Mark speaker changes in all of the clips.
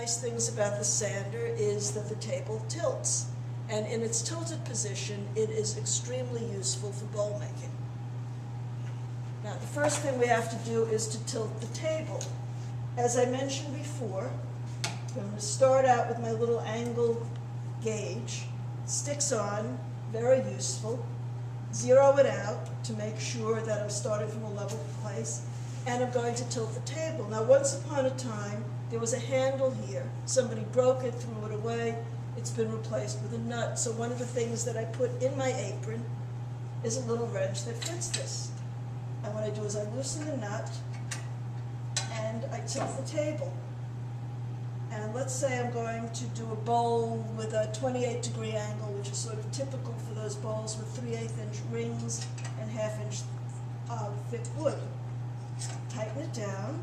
Speaker 1: nice things about the sander is that the table tilts. And in its tilted position, it is extremely useful for bowl making. Now, the first thing we have to do is to tilt the table. As I mentioned before, I'm going to start out with my little angle gauge. Sticks on, very useful. Zero it out to make sure that I'm starting from a level place. And I'm going to tilt the table. Now, once upon a time, there was a handle here. Somebody broke it, threw it away. It's been replaced with a nut. So one of the things that I put in my apron is a little wrench that fits this. And what I do is I loosen the nut and I tilt the table. And let's say I'm going to do a bowl with a 28-degree angle, which is sort of typical for those bowls with 3/8-inch rings and 1/2-inch thick wood. Tighten it down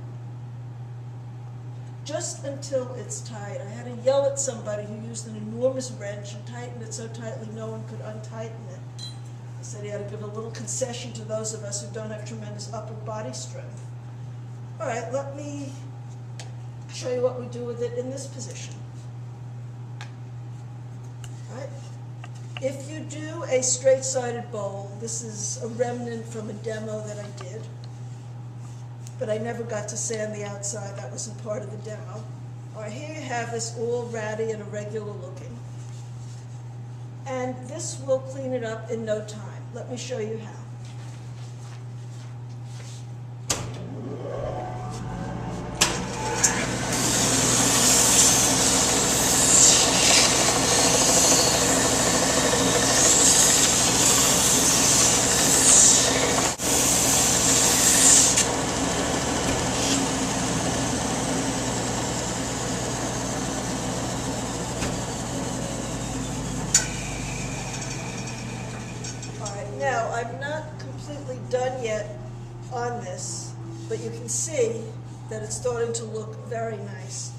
Speaker 1: just until it's tight. I had to yell at somebody who used an enormous wrench and tightened it so tightly no one could untighten it. I said he had to give a little concession to those of us who don't have tremendous upper body strength. All right, let me show you what we do with it in this position. All right. If you do a straight-sided bowl, this is a remnant from a demo that I did, but I never got to sand the outside. That wasn't part of the demo. All right, here you have this all ratty and irregular looking. And this will clean it up in no time. Let me show you how. Now, I'm not completely done yet on this, but you can see that it's starting to look very nice.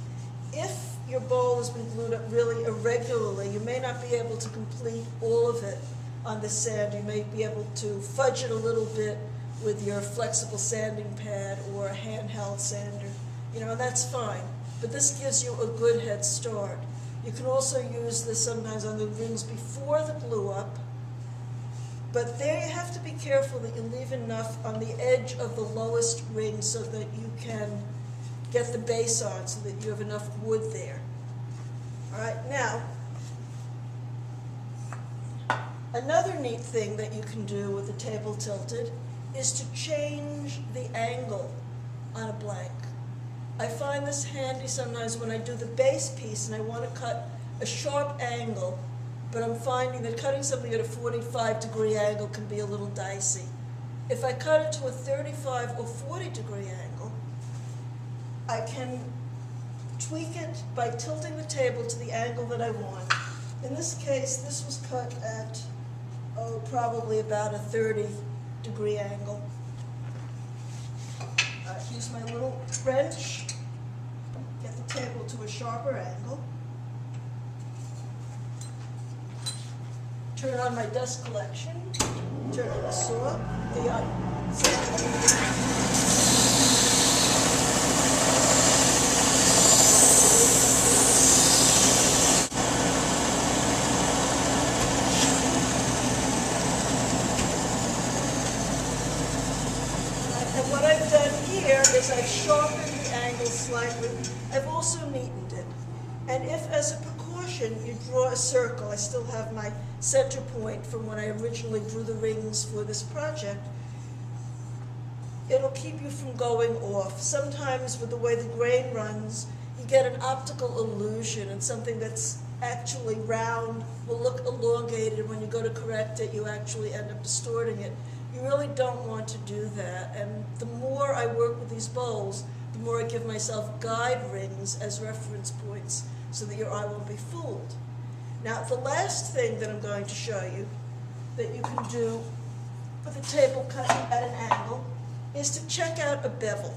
Speaker 1: If your bowl has been glued up really irregularly, you may not be able to complete all of it on the sand. You may be able to fudge it a little bit with your flexible sanding pad or a handheld sander. You know, that's fine, but this gives you a good head start. You can also use this sometimes on the rings before the glue up. But there you have to be careful that you leave enough on the edge of the lowest ring so that you can get the base on, so that you have enough wood there. All right, now, another neat thing that you can do with the table tilted is to change the angle on a blank. I find this handy sometimes when I do the base piece and I want to cut a sharp angle, but I'm finding that cutting something at a 45-degree angle can be a little dicey. If I cut it to a 35 or 40-degree angle, I can tweak it by tilting the table to the angle that I want. In this case, this was cut at, probably about a 30-degree angle. I use my little wrench, get the table to a sharper angle. Turn on my dust collection, turn on the saw, and what I've done here is I've sharpened the angle slightly. I've also neatened it. And if, as a precaution, you draw a circle, I still have my center point from when I originally drew the rings for this project, it'll keep you from going off. Sometimes with the way the grain runs, you get an optical illusion, and something that's actually round will look elongated, and when you go to correct it, you actually end up distorting it. You really don't want to do that, and the more I work with these bowls, the more I give myself guide rings as reference points so that your eye won't be fooled. Now, the last thing that I'm going to show you that you can do with a table cut at an angle is to check out a bevel.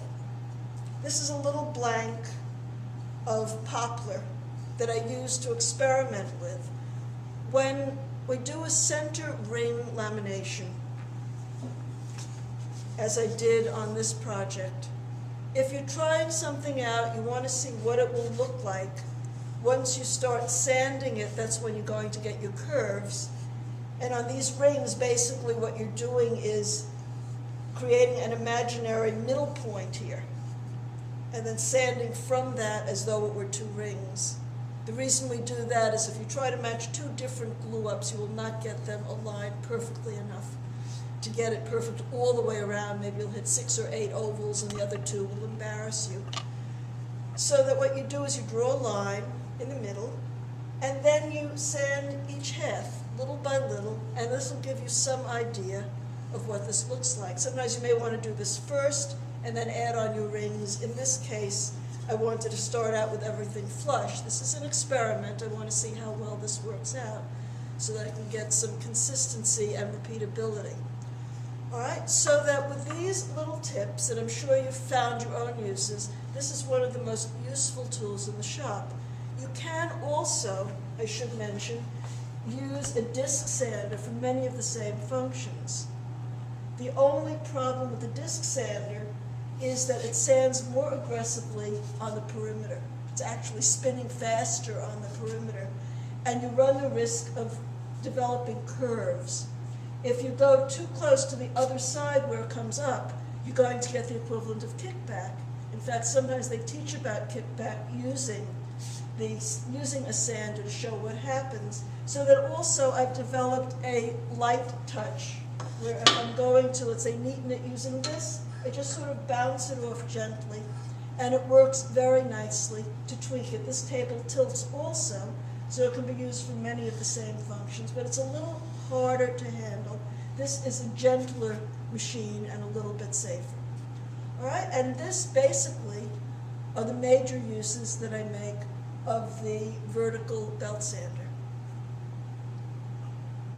Speaker 1: This is a little blank of poplar that I use to experiment with. When we do a center ring lamination, as I did on this project, If you're trying something out, you want to see what it will look like. Once you start sanding it, that's when you're going to get your curves. And on these rings, basically what you're doing is creating an imaginary middle point here, and then sanding from that as though it were two rings. The reason we do that is if you try to match two different glue-ups, you will not get them aligned perfectly enough to get it perfect all the way around. Maybe you'll hit 6 or 8 ovals and the other 2 will embarrass you. So that what you do is you draw a line in the middle, and then you sand each half, little by little, and this will give you some idea of what this looks like. Sometimes you may want to do this first and then add on your rings. In this case, I wanted to start out with everything flush. This is an experiment. I want to see how well this works out so that I can get some consistency and repeatability. All right, so that with these little tips, and I'm sure you've found your own uses, this is one of the most useful tools in the shop. You can also, I should mention, use a disc sander for many of the same functions. The only problem with the disc sander is that it sands more aggressively on the perimeter. It's actually spinning faster on the perimeter, and you run the risk of developing curves. If you go too close to the other side where it comes up, you're going to get the equivalent of kickback. In fact, sometimes they teach about kickback using a sander to show what happens. So that also I've developed a light touch, where if I'm going to, let's say, neaten it using this, I just sort of bounce it off gently, and it works very nicely to tweak it. This table tilts also, so it can be used for many of the same functions, but it's a little harder to handle. This is a gentler machine and a little bit safer. All right, and this basically are the major uses that I make of the vertical belt sander.